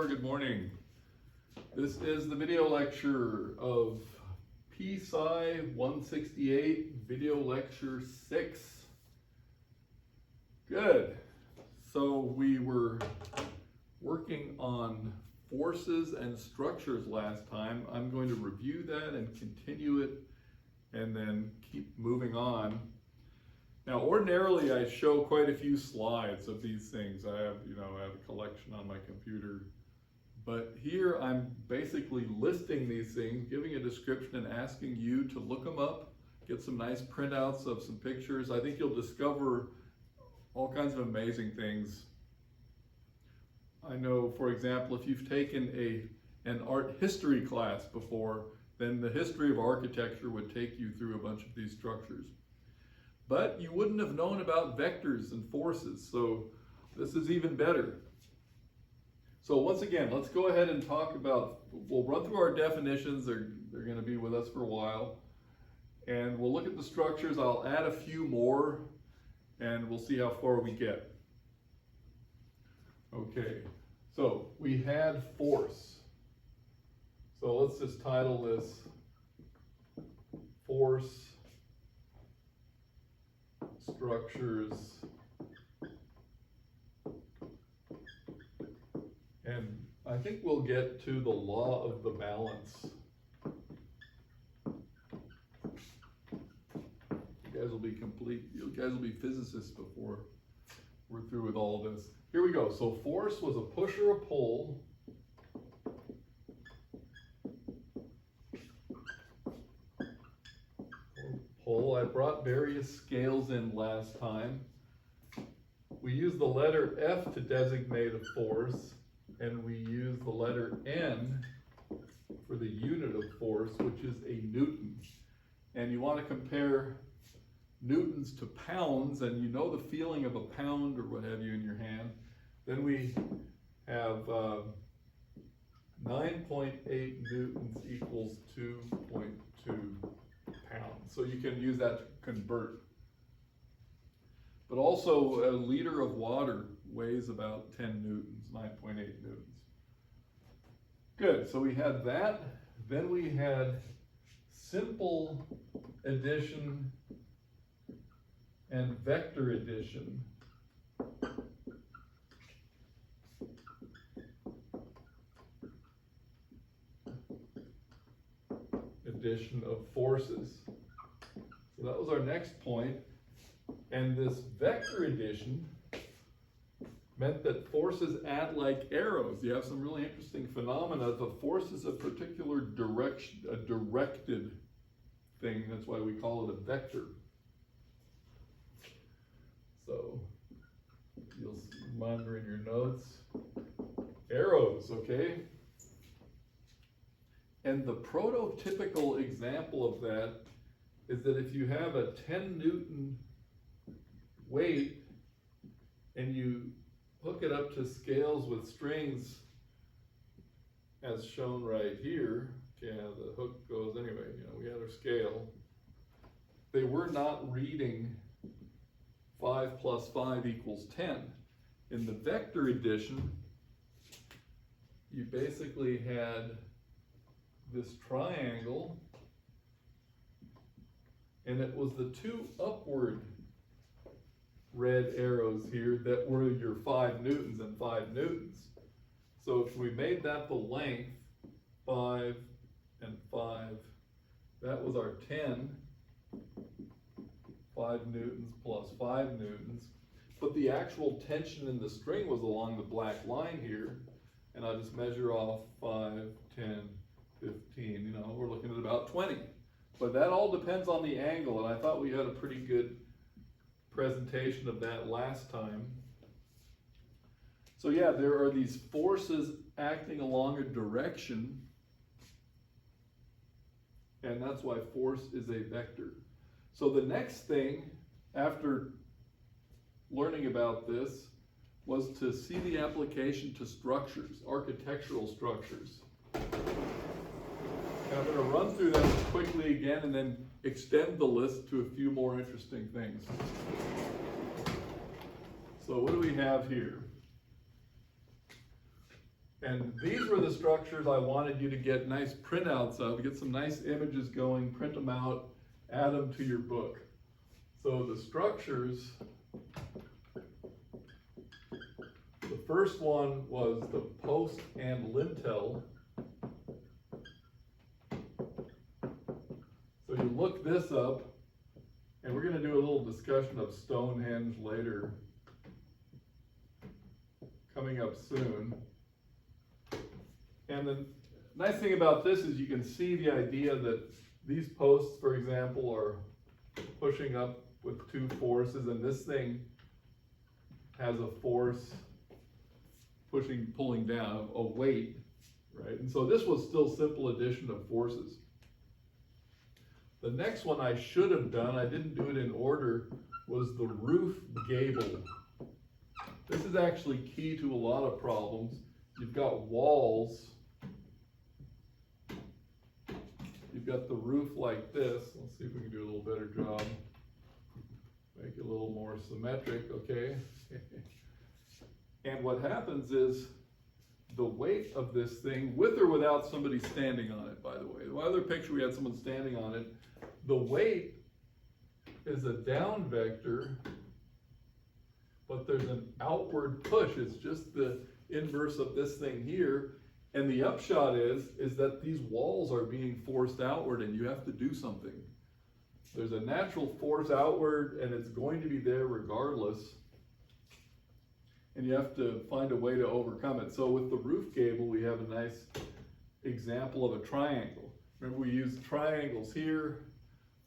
good morning. This is the video lecture of psci 168, video lecture 6. Good. So we were working on forces and structures last time. I'm going to review that and continue it and then keep moving on. Now, ordinarily, I show quite a few slides of these things. I have a collection on my computer. But here I'm basically listing these things, giving a description and asking you to look them up, get some nice printouts of some pictures. I think you'll discover all kinds of amazing things. I know, for example, if you've taken an art history class before, then the history of architecture would take you through a bunch of these structures. But you wouldn't have known about vectors and forces, so this is even better. So once again, let's go ahead and talk about, we'll run through our definitions. They're going to be with us for a while. And we'll look at the structures. I'll add a few more, and we'll see how far we get. Okay, so we had force. So let's just title this Force Structures and I think we'll get to the law of the balance. You guys will be physicists before we're through with all of this. Here we go. So force was a push or a pull. I brought various scales in last time. We used the letter F to designate a force, and we use the letter N for the unit of force, which is a Newton. And you want to compare newtons to pounds, and you know the feeling of a pound or what have you in your hand. Then we have 9.8 newtons equals 2.2 pounds. So you can use that to convert. But also a liter of water weighs about 10 newtons, 9.8 newtons. Good, so we had that. Then we had simple addition and vector addition. Addition of forces. So that was our next point. And this vector addition meant that forces add like arrows. You have some really interesting phenomena. The force is a particular direction, a directed thing. That's why we call it a vector. So you'll monitor in your notes. Arrows, okay? And the prototypical example of that is that if you have a 10 Newton weight and you hook it up to scales with strings as shown right here, yeah, the hook goes anyway, we had our scale. They were not reading 5 plus 5 equals 10. In the vector addition, you basically had this triangle, and it was the two upward red arrows here that were your 5 newtons and 5 newtons. So if we made that the length, 5 and 5, that was our 10, 5 newtons plus 5 newtons. But the actual tension in the string was along the black line here, and I just measure off 5, 10, 15, we're looking at about 20. But that all depends on the angle, and I thought we had a pretty good presentation of that last time. So yeah, there are these forces acting along a direction, and that's why force is a vector. So the next thing, after learning about this, was to see the application to structures, architectural structures. And I'm going to run through them quickly again and then extend the list to a few more interesting things. So what do we have here? And these were the structures I wanted you to get nice printouts of, get some nice images going, print them out, add them to your book. So the structures, the first one was the post and lintel. So you look this up, and we're going to do a little discussion of Stonehenge later, coming up soon. And the nice thing about this is you can see the idea that these posts, for example, are pushing up with two forces, and this thing has a force pulling down, a weight, right? And so this was still simple addition of forces. The next one I should have done, I didn't do it in order, was the roof gable. This is actually key to a lot of problems. You've got walls. You've got the roof like this. Let's see if we can do a little better job. Make it a little more symmetric, okay? And what happens is the weight of this thing, with or without somebody standing on it, by the way. The other picture we had someone standing on it. The weight is a down vector, but there's an outward push. It's just the inverse of this thing here. And the upshot is that these walls are being forced outward, and you have to do something. There's a natural force outward, and it's going to be there regardless. And you have to find a way to overcome it. So with the roof gable, we have a nice example of a triangle. Remember, we used triangles here,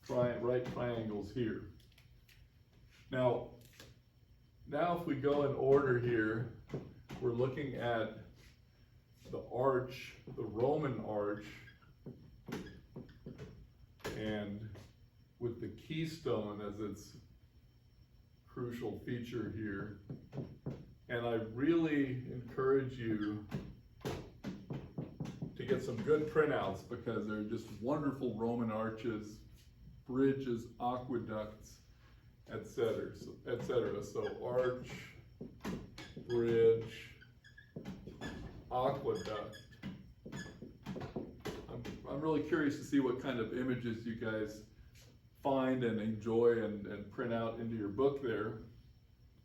right triangles here. Now if we go in order here, we're looking at the arch, the Roman arch, and with the keystone as its crucial feature here. And I really encourage you to get some good printouts, because they're just wonderful Roman arches, bridges, aqueducts, etc. So arch, bridge, aqueduct. I'm really curious to see what kind of images you guys find and enjoy and print out into your book there,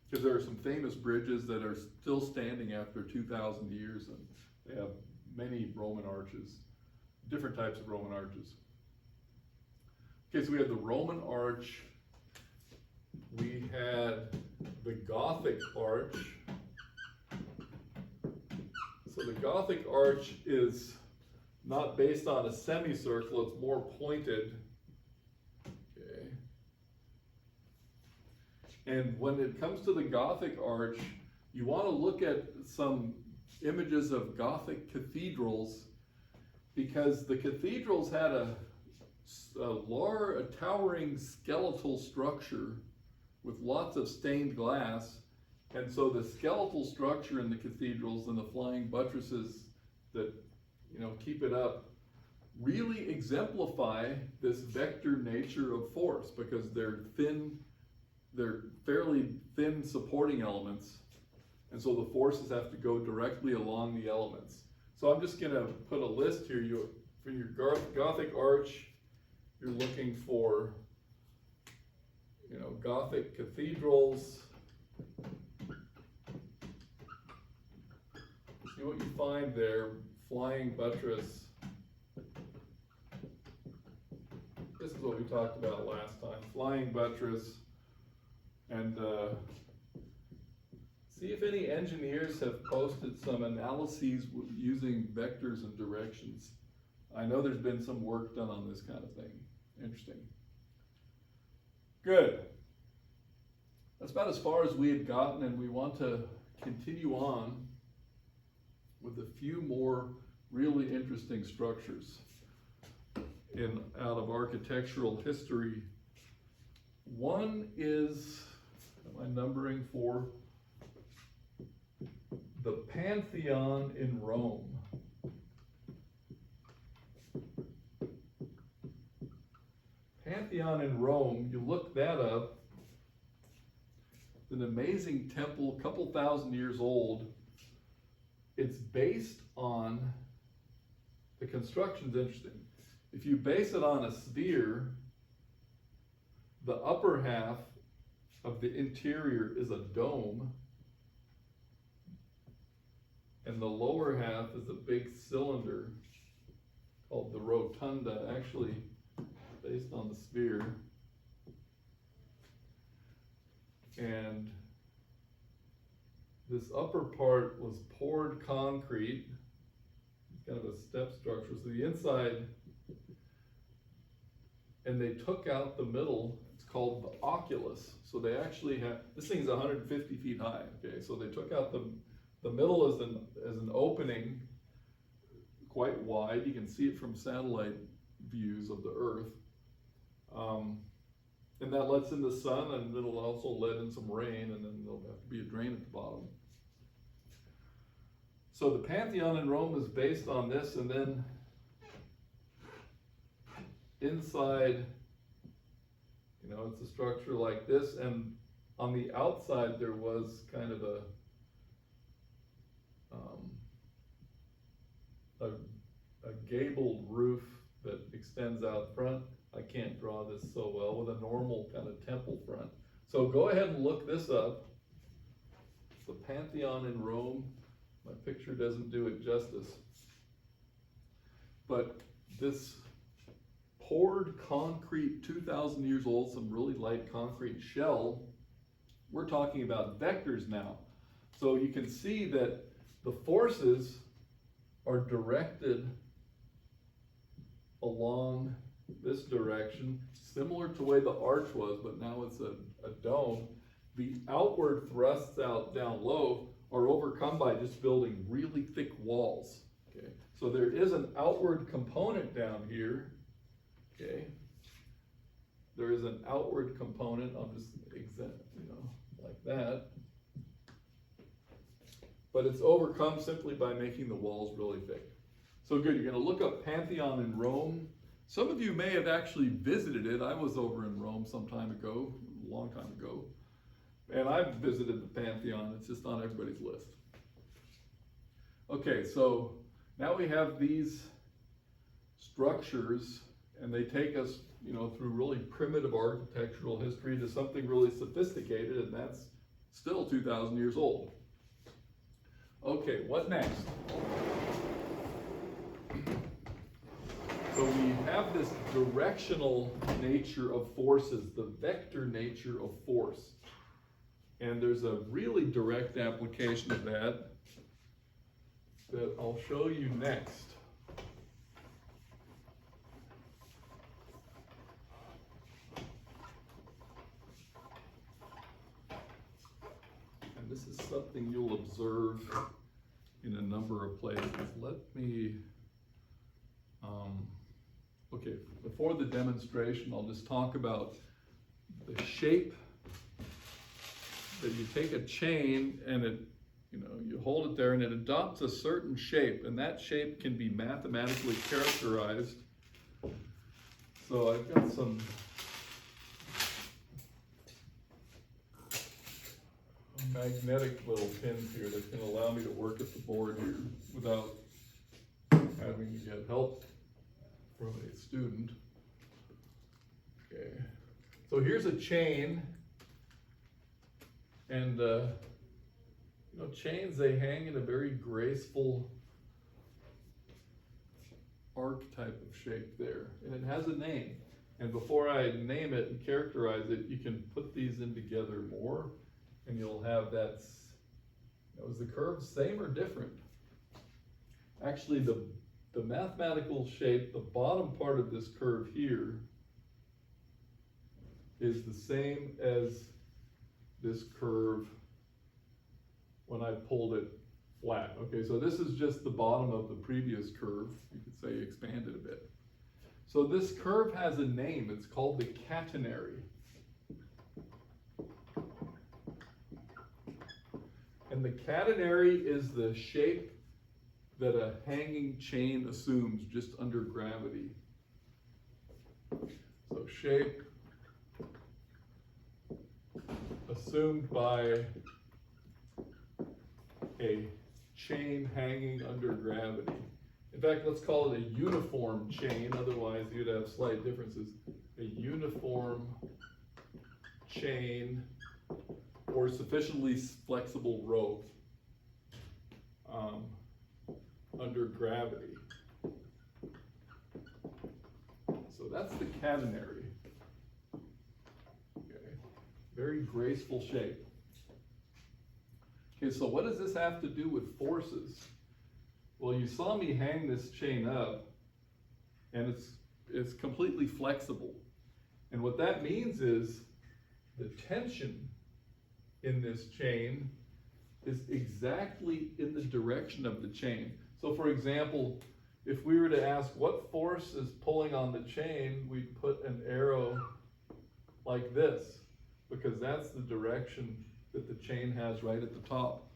because there are some famous bridges that are still standing after 2,000 years, and they have many Roman arches, different types of Roman arches. Okay, so we had the Roman arch, we had the Gothic arch. So the Gothic arch is not based on a semicircle, it's more pointed. Okay. And when it comes to the Gothic arch, you want to look at some images of Gothic cathedrals, because the cathedrals had a towering skeletal structure with lots of stained glass. And so the skeletal structure in the cathedrals and the flying buttresses that, keep it up really exemplify this vector nature of force, because they're fairly thin supporting elements. And so the forces have to go directly along the elements. So I'm just going to put a list here. For your Gothic arch, you're looking for, Gothic cathedrals. See what you find there. Flying buttress. This is what we talked about last time. Flying buttress. And see if any engineers have posted some analyses using vectors and directions. I know there's been some work done on this kind of thing. Interesting. Good. That's about as far as we had gotten, and we want to continue on with a few more really interesting structures out of architectural history. One is, am I numbering for? The Pantheon in Rome. Pantheon in Rome, you look that up. It's an amazing temple, a couple thousand years old. It's based on, the construction's interesting. If you base it on a sphere, the upper half of the interior is a dome, and the lower half is a big cylinder called the rotunda, actually based on the sphere. And this upper part was poured concrete, kind of a step structure. So the inside, and they took out the middle, it's called the oculus. So they actually have, this thing's 150 feet high, okay? So they took out the middle as an opening, quite wide. You can see it from satellite views of the Earth. And that lets in the sun, and it'll also let in some rain, and then there'll have to be a drain at the bottom. So the Pantheon in Rome is based on this, and then inside, you know, it's a structure like this, and on the outside there was kind of a gabled roof that extends out front. I can't draw this so well with a normal kind of temple front. So go ahead and look this up. The Pantheon in Rome. My picture doesn't do it justice. But this poured concrete, 2,000 years old, some really light concrete shell, we're talking about vectors now. So you can see that the forces are directed along this direction, similar to the way the arch was, but now it's a dome. The outward thrusts out down low are overcome by just building really thick walls. Okay, so there is an outward component down here. Okay, there is an outward component. I'll just like that. But it's overcome simply by making the walls really thick. So good, you're going to look up Pantheon in Rome. Some of you may have actually visited it. I was over in Rome some time ago, a long time ago. And I've visited the Pantheon. It's just on everybody's list. Okay, so now we have these structures, and they take us, you know, through really primitive architectural history to something really sophisticated, and that's still 2,000 years old. Okay, what next? So we have this directional nature of forces, the vector nature of force. And there's a really direct application of that I'll show you next. And this is something you'll observe in a number of places. Let me, okay, before the demonstration, I'll just talk about the shape that you take a chain and it, you know, you hold it there and it adopts a certain shape, and that shape can be mathematically characterized. So I've got some magnetic little pins here that can allow me to work at the board here without having to get help from a student. Okay, so here's a chain, and you know, chains, they hang in a very graceful arc type of shape there, and it has a name. And before I name it and characterize it, you can put these in together more, and you'll have that. Is the curve same or different? Actually, the mathematical shape, the bottom part of this curve here, is the same as this curve when I pulled it flat. Okay, so this is just the bottom of the previous curve. You could say expanded a bit. So this curve has a name. It's called the catenary. And the catenary is the shape that a hanging chain assumes just under gravity. So shape assumed by a chain hanging under gravity. In fact, let's call it a uniform chain, otherwise you'd have slight differences. A uniform chain or sufficiently flexible rope under gravity. So that's the catenary. Okay. Very graceful shape. Okay, so what does this have to do with forces? Well, you saw me hang this chain up, and it's completely flexible. And what that means is the tension in this chain is exactly in the direction of the chain. So for example, if we were to ask what force is pulling on the chain, we'd put an arrow like this, because that's the direction that the chain has right at the top.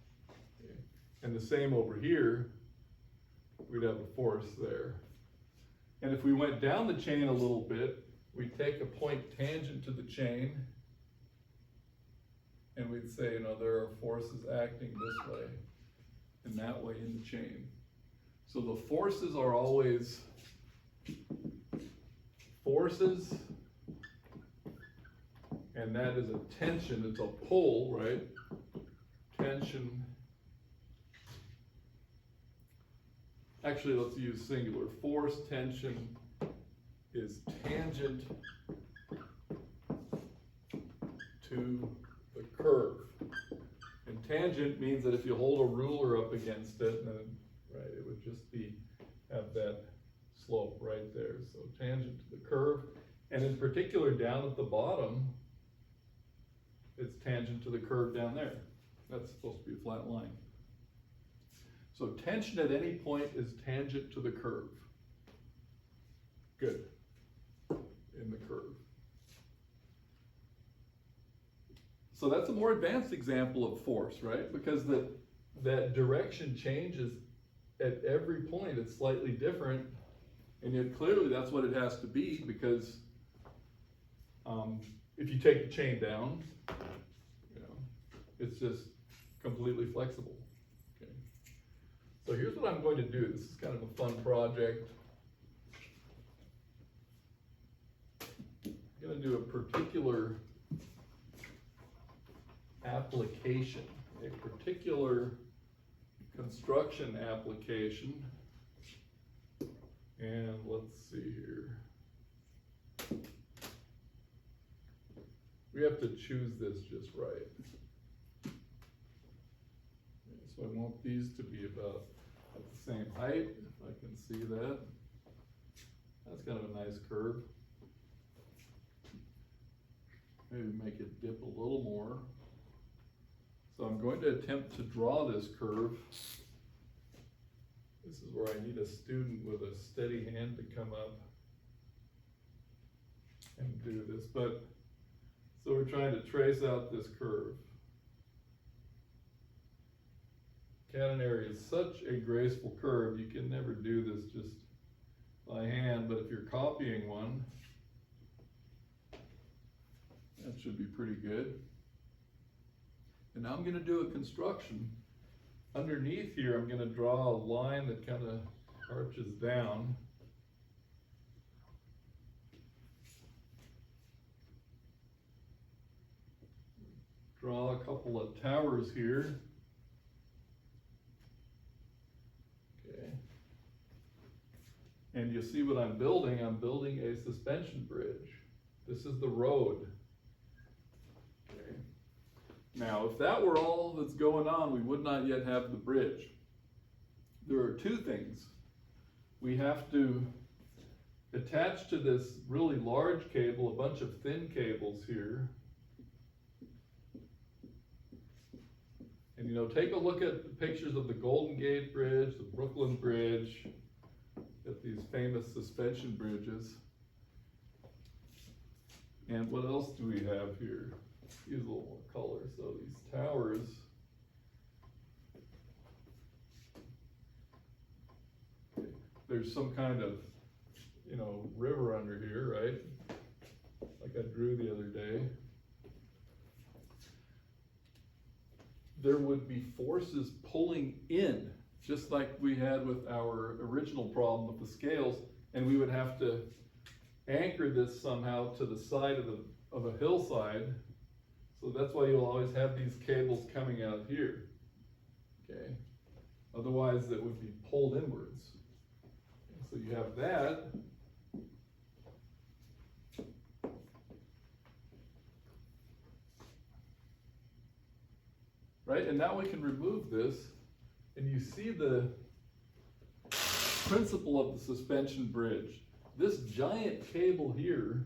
Okay. And the same over here, we'd have a force there. And if we went down the chain a little bit, we'd take a point tangent to the chain, and we'd say, you know, there are forces acting this way and that way in the chain. So the forces are always forces, and that is a tension, it's a pull, right? Tension. Actually, let's use singular. Force tension is tangent to the curve. And tangent means that if you hold a ruler up against it, then right, it would just have that slope right there. So tangent to the curve. And in particular, down at the bottom, it's tangent to the curve down there. That's supposed to be a flat line. So tension at any point is tangent to the curve. Good. In the curve. So that's a more advanced example of force, right? Because that direction changes at every point. It's slightly different, and yet clearly that's what it has to be, because if you take the chain down, you know, it's just completely flexible. Okay. So here's what I'm going to do. This is kind of a fun project. I'm going to do a particular application, a particular construction application. And let's see here. We have to choose this just right. Okay, so I want these to be about at the same height, if I can see that. That's kind of a nice curve. Maybe make it dip a little more. So I'm going to attempt to draw this curve. This is where I need a student with a steady hand to come up and do this. But so we're trying to trace out this curve. Catenary is such a graceful curve, you can never do this just by hand, but if you're copying one, that should be pretty good. And now I'm going to do a construction. Underneath here, I'm going to draw a line that kind of arches down. Draw a couple of towers here. Okay. And you see what I'm building? I'm building a suspension bridge. This is the road. Okay. Now, if that were all that's going on, we would not yet have the bridge. There are two things. We have to attach to this really large cable a bunch of thin cables here. And you know, take a look at the pictures of the Golden Gate Bridge, the Brooklyn Bridge, at these famous suspension bridges. And what else do we have here? Use a little more color. So these towers, okay, there's some kind of, you know, river under here, right? Like I drew the other day. there would be forces pulling in, just like we had with our original problem with the scales, and we would have to anchor this somehow to the side of a hillside. So that's why you'll always have these cables coming out here, okay? Otherwise it would be pulled inwards. So you have that. Right, and now we can remove this, and you see the principle of the suspension bridge. This giant cable here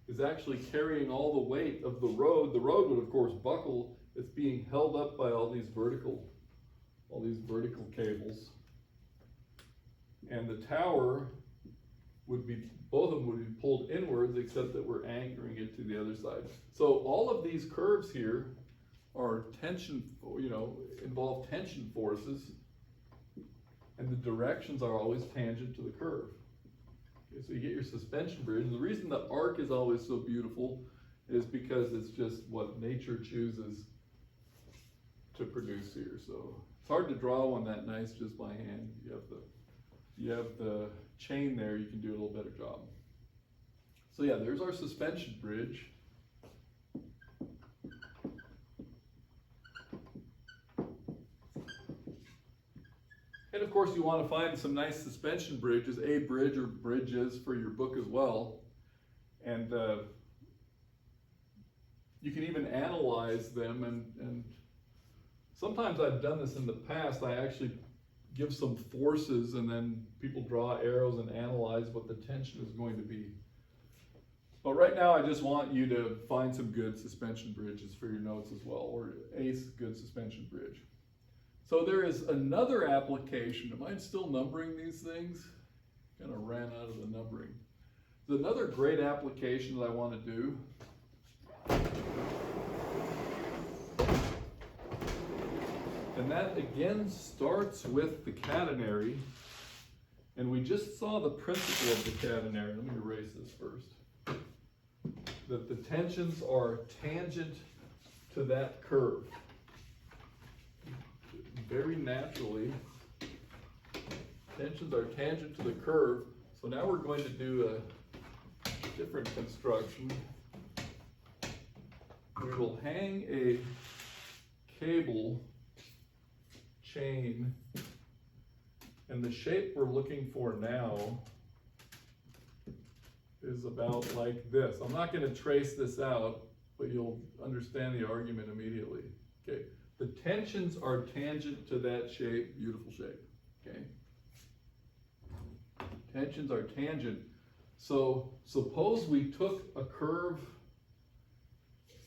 is actually carrying all the weight of the road. The road would of course buckle. It's being held up by all these vertical cables. And the tower would be, both of them would be pulled inwards, except that we're anchoring it to the other side. So all of these curves here are tension, involve tension forces, and the directions are always tangent to the curve. Okay, so you get your suspension bridge. And the reason the arc is always so beautiful is because it's just what nature chooses to produce here. So it's hard to draw one that nice just by hand. You have the chain there, you can do a little better job. So yeah, there's our suspension bridge. And of course you want to find some nice suspension bridges, a bridge or bridges for your book as well. And you can even analyze them, and sometimes I've done this in the past. I actually give some forces and then people draw arrows and analyze what the tension is going to be. But right now I just want you to find some good suspension bridges for your notes as well, or a good suspension bridge. So there is another application. Am I still numbering these things? Kind of ran out of the numbering. There's another great application that I want to do. And that again starts with the catenary. And we just saw the principle of the catenary. Let me erase this first. That the tensions are tangent to that curve. Very naturally, tensions are tangent to the curve. So now we're going to do a different construction. We will hang a cable chain, and the shape we're looking for now is about like this. I'm not going to trace this out, but you'll understand the argument immediately. Okay. The tensions are tangent to that shape, beautiful shape, okay? Tensions are tangent. So suppose we took a curve,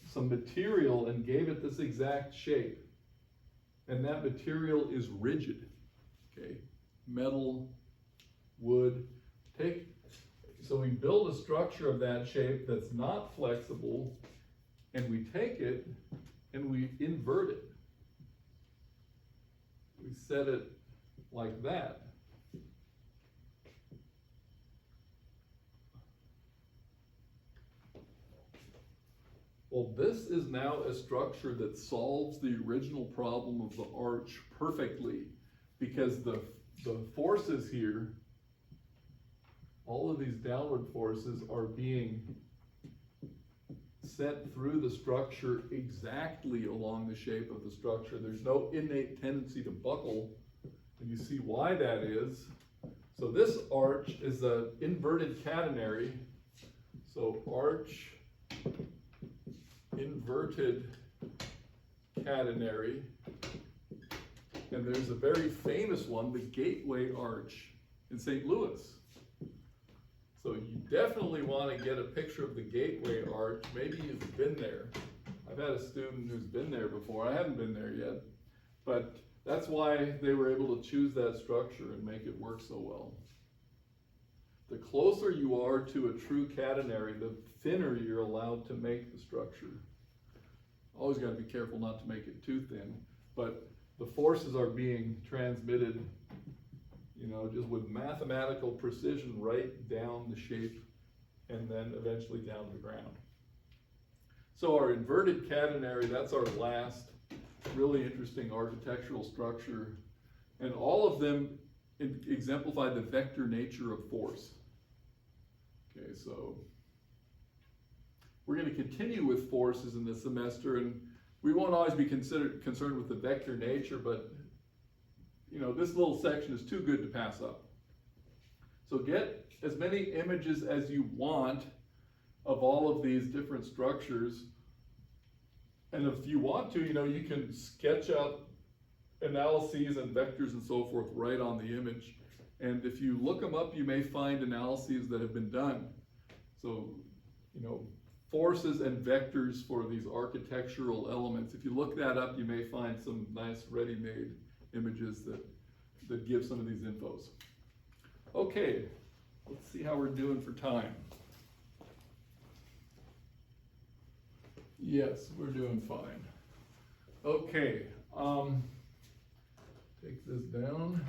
some material, and gave it this exact shape. And that material is rigid, okay? Metal, wood. So we build a structure of that shape that's not flexible, and we take it and we invert it. We set it like that. Well, this is now a structure that solves the original problem of the arch perfectly, because the forces here, all of these downward forces, are being sent through the structure exactly along the shape of the structure. There's no innate tendency to buckle, and you see why that is. So this arch is an inverted catenary. So arch, inverted catenary. And there's a very famous one, the Gateway Arch in St. Louis. So you definitely want to get a picture of the Gateway Arch. Maybe you've been there. I've had a student who's been there before. I haven't been there yet. But that's why they were able to choose that structure and make it work so well. The closer you are to a true catenary, the thinner you're allowed to make the structure. Always got to be careful not to make it too thin. But the forces are being transmitted, just with mathematical precision right down the shape and then eventually down to the ground. So our inverted catenary, that's our last really interesting architectural structure. And all of them exemplify the vector nature of force. Okay, so we're going to continue with forces in this semester, and we won't always be concerned with the vector nature, but you know, this little section is too good to pass up. So get as many images as you want of all of these different structures. And if you want to, you know, you can sketch out analyses and vectors and so forth right on the image. And if you look them up, you may find analyses that have been done. So, you know, forces and vectors for these architectural elements. If you look that up, you may find some nice ready-made images that give some of these infos. Okay, let's see how we're doing for time. Yes, we're doing fine. Okay, take this down.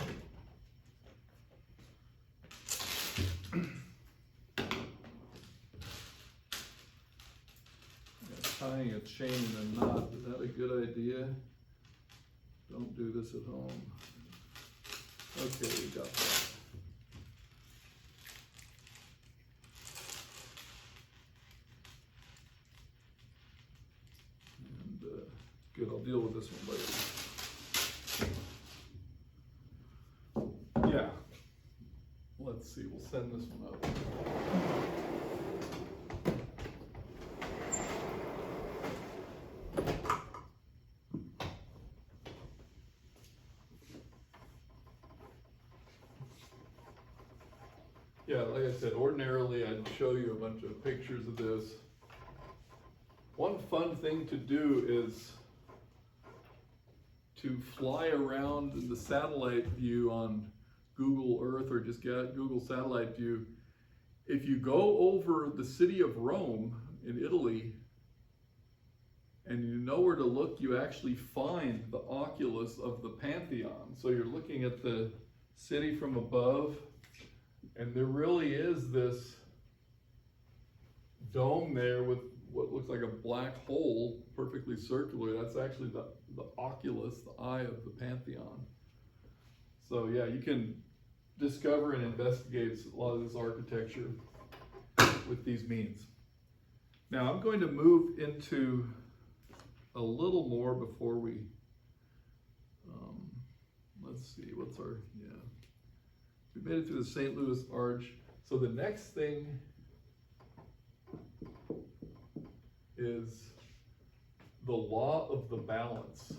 Tying a chain in a knot, is that a good idea? Don't do this at home. Okay, we got that. And good, I'll deal with this one later. Yeah, let's see, we'll send this one up. Yeah, like I said, ordinarily I'd show you a bunch of pictures of this. One fun thing to do is to fly around in the satellite view on Google Earth, or just get Google Satellite View. If you go over the city of Rome in Italy and you know where to look, you actually find the oculus of the Pantheon. So you're looking at the city from above, and there really is this dome there with what looks like a black hole, perfectly circular. That's actually the oculus, the eye of the Pantheon. So yeah, you can discover and investigate a lot of this architecture with these means. Now I'm going to move into a little more before we, let's see, what's our, yeah. We made it through the St. Louis Arch. So the next thing is the law of the balance.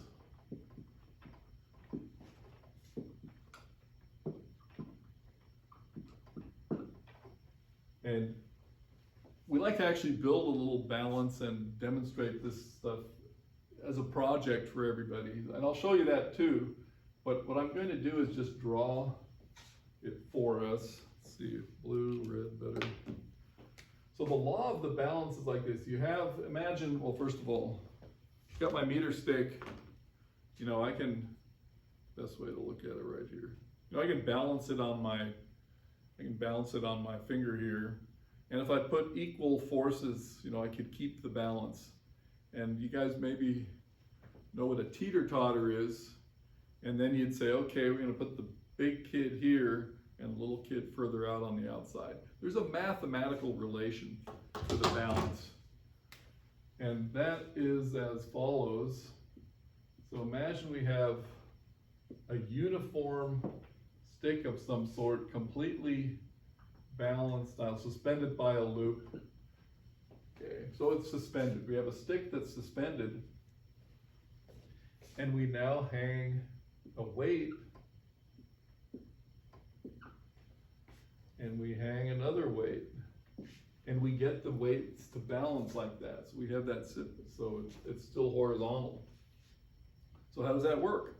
And we like to actually build a little balance and demonstrate this stuff as a project for everybody. And I'll show you that too. But what I'm going to do is just draw it for us. Let's see, blue, red, better. So the law of the balance is like this. You have, imagine, well, first of all, I've got my meter stick. You know, I can, best way to look at it right here. You know, I can balance it on my finger here. And if I put equal forces, you know, I could keep the balance. And you guys maybe know what a teeter-totter is. And then you'd say, okay, we're going to put the big kid here and the little kid further out on the outside. There's a mathematical relation to the balance. And that is as follows. So imagine we have a uniform stick of some sort, completely balanced, suspended by a loop. Okay, so it's suspended. We have a stick that's suspended, and we now hang a weight, and we hang another weight, and we get the weights to balance like that. So we have that, so it's still horizontal. So how does that work?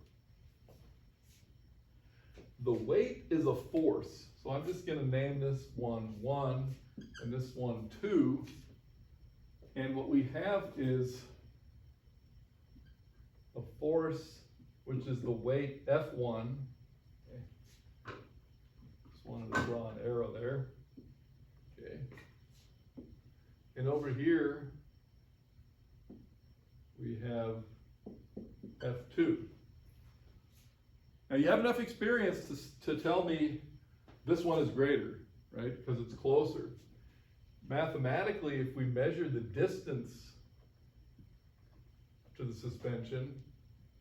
The weight is a force. So I'm just going to name this one 1 and this one 2. And what we have is a force, which is the weight F1. Okay. Just wanted to draw an arrow there. Okay. And over here, we have F2. Now you have enough experience to tell me this one is greater, right? Because it's closer. Mathematically, if we measure the distance to the suspension,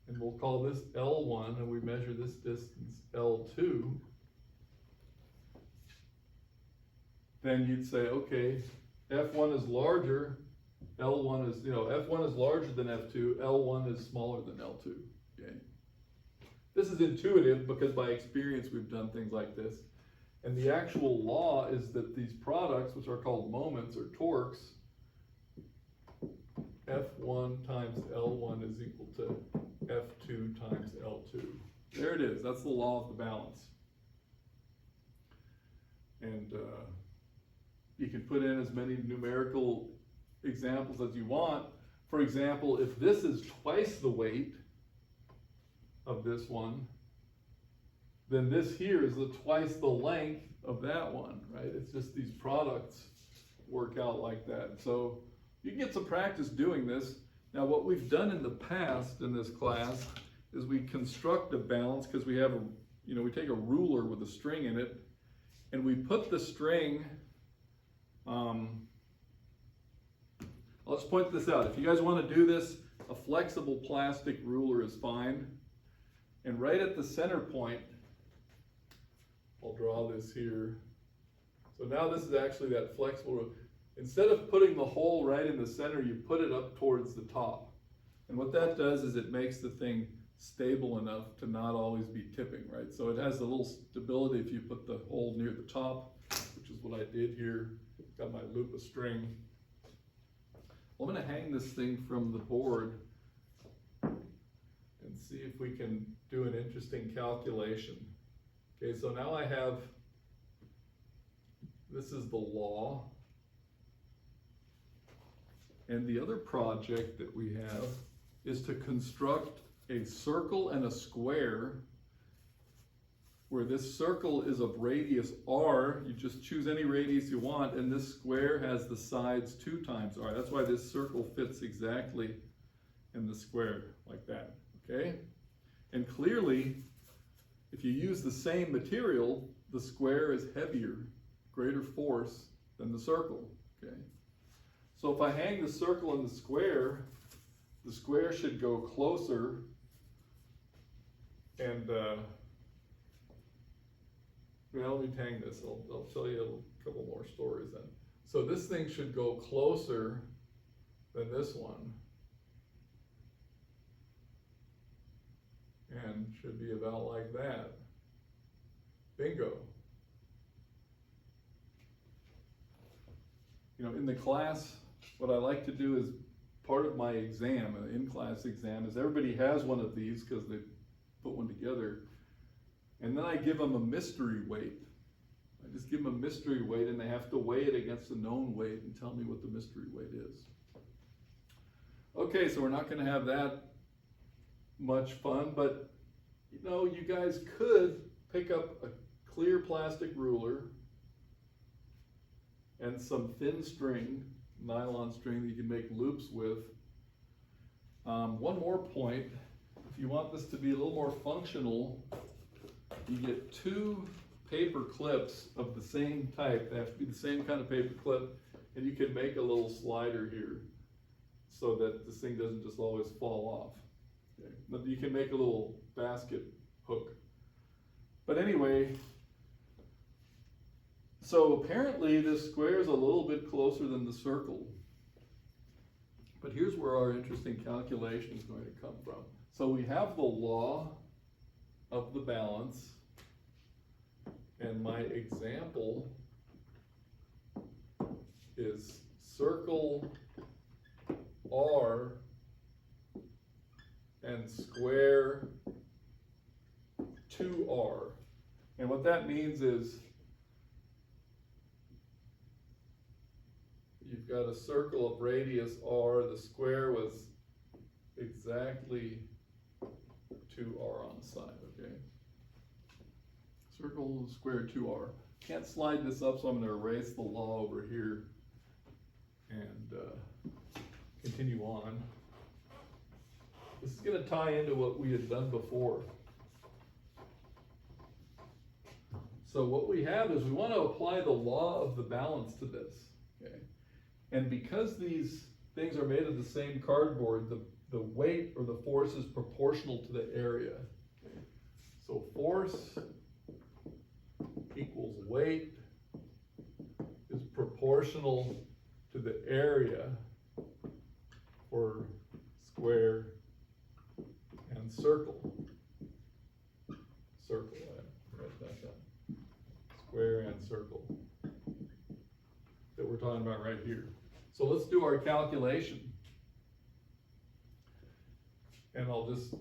and we'll call this L1, and we measure this distance L2, then you'd say, okay, F1 is larger, L1 is, F1 is larger than F2, L1 is smaller than L2, okay? This is intuitive because by experience we've done things like this. And the actual law is that these products, which are called moments or torques, F1 times L1 is equal to F2 times L2. There it is, that's the law of the balance. And you can put in as many numerical examples as you want. For example, if this is twice the weight of this one, then this here is twice the length of that one, right? It's just these products work out like that. So you can get some practice doing this. Now what we've done in the past in this class is we construct a balance because we have we take a ruler with a string in it and we put the string, I'll just point this out. If you guys want to do this, a flexible plastic ruler is fine. And right at the center point, I'll draw this here. So now this is actually that flexible ruler. Instead of putting the hole right in the center, you put it up towards the top. And what that does is it makes the thing stable enough to not always be tipping, right? So it has a little stability if you put the hole near the top, which is what I did here. Got my loop of string. Well, I'm going to hang this thing from the board and see if we can do an interesting calculation. Okay, so now I have, this is the law. And the other project that we have is to construct a circle and a square where this circle is of radius r. You just choose any radius you want, and this square has the sides 2 times r. That's why this circle fits exactly in the square like that, okay? And clearly, if you use the same material, the square is heavier, greater force than the circle, okay? So if I hang the circle and the square should go closer, and well, let me hang this. I'll tell you a couple more stories then. So this thing should go closer than this one, and should be about like that. Bingo. In the class, what I like to do is part of my exam, an in-class exam, is everybody has one of these because they put one together. And then I give them a mystery weight. I just give them a mystery weight and they have to weigh it against a known weight and tell me what the mystery weight is. Okay, so we're not going to have that much fun, but you guys could pick up a clear plastic ruler and some thin string, nylon string that you can make loops with. One more point, if you want this to be a little more functional, you get 2 paper clips of the same type. They have to be the same kind of paper clip, and you can make a little slider here so that this thing doesn't just always fall off. Okay. But you can make a little basket hook. But anyway, so apparently this square is a little bit closer than the circle. But here's where our interesting calculation is going to come from. So we have the law of the balance, and my example is circle R and square 2R. And what that means is you've got a circle of radius r, the square was exactly 2r on the side, okay? Circle, square, 2r. Can't slide this up, so I'm going to erase the law over here and continue on. This is going to tie into what we had done before. So what we have is we want to apply the law of the balance to this. Okay? And because these things are made of the same cardboard, the weight or the force is proportional to the area. Okay? So force equals weight is proportional to the area for square and circle. Circle, write that down. Square and circle that we're talking about right here. So let's do our calculation. And I'll just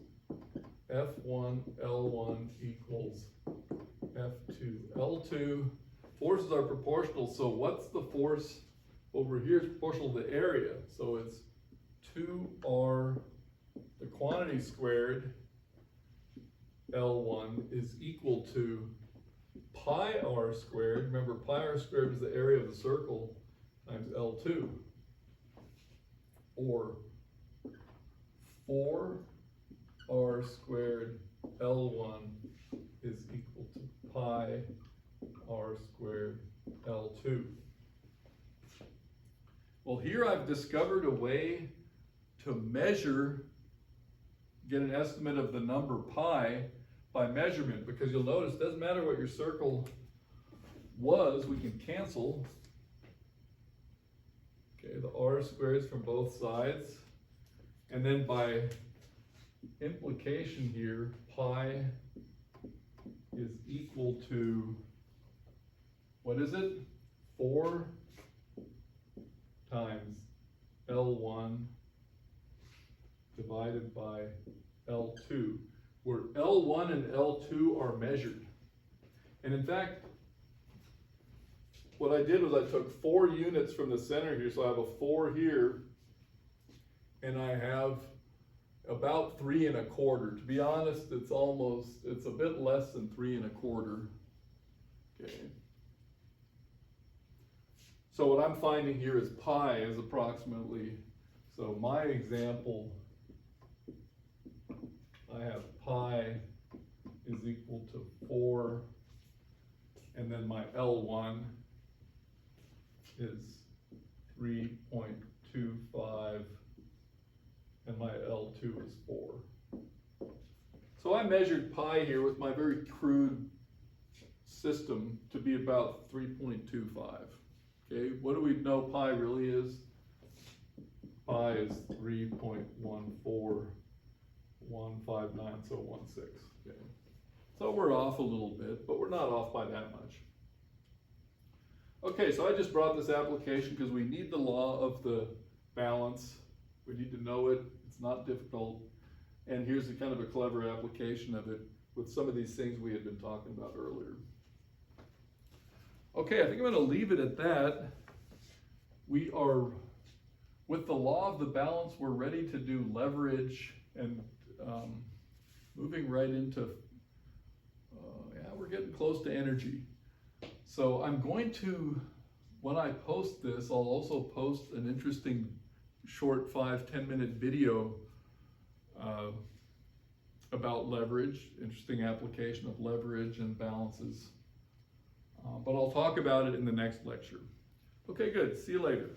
F1 L1 equals F2 L2. Forces are proportional, so what's the force over here is proportional to the area. So it's 2R, the quantity squared, L1 is equal to pi r squared. Remember, pi r squared is the area of the circle times L2. Or 4r squared L1 is equal to pi r squared L2. Well, here I've discovered a way to measure, get an estimate of the number pi by measurement, because you'll notice it doesn't matter what your circle was, we can cancel. Okay, the r squareds from both sides. And then by implication here, pi is equal to, what is it? 4 times L1 divided by L2, where L1 and L2 are measured. And in fact, what I did was I took 4 units from the center here, so I have a 4 here, and I have about 3 1/4. To be honest, it's a bit less than 3 1/4. Okay. So what I'm finding here is pi is approximately, so my example, I have pi is equal to 4, and then my L1 is 3.25, and my L2 is 4. So I measured pi here with my very crude system to be about 3.25. Okay, what do we know pi really is? Pi is 3.14159, so 1/6. Okay. So we're off a little bit, but we're not off by that much. Okay, so I just brought this application because we need the law of the balance. We need to know it. It's not difficult. And here's a kind of a clever application of it with some of these things we had been talking about earlier. Okay, I think I'm going to leave it at that. We are, with the law of the balance, we're ready to do leverage and moving right into, yeah, we're getting close to energy. So I'm going to, when I post this, I'll also post an interesting short 5-10 minute video about leverage, interesting application of leverage and balances. But I'll talk about it in the next lecture. Okay, good. See you later.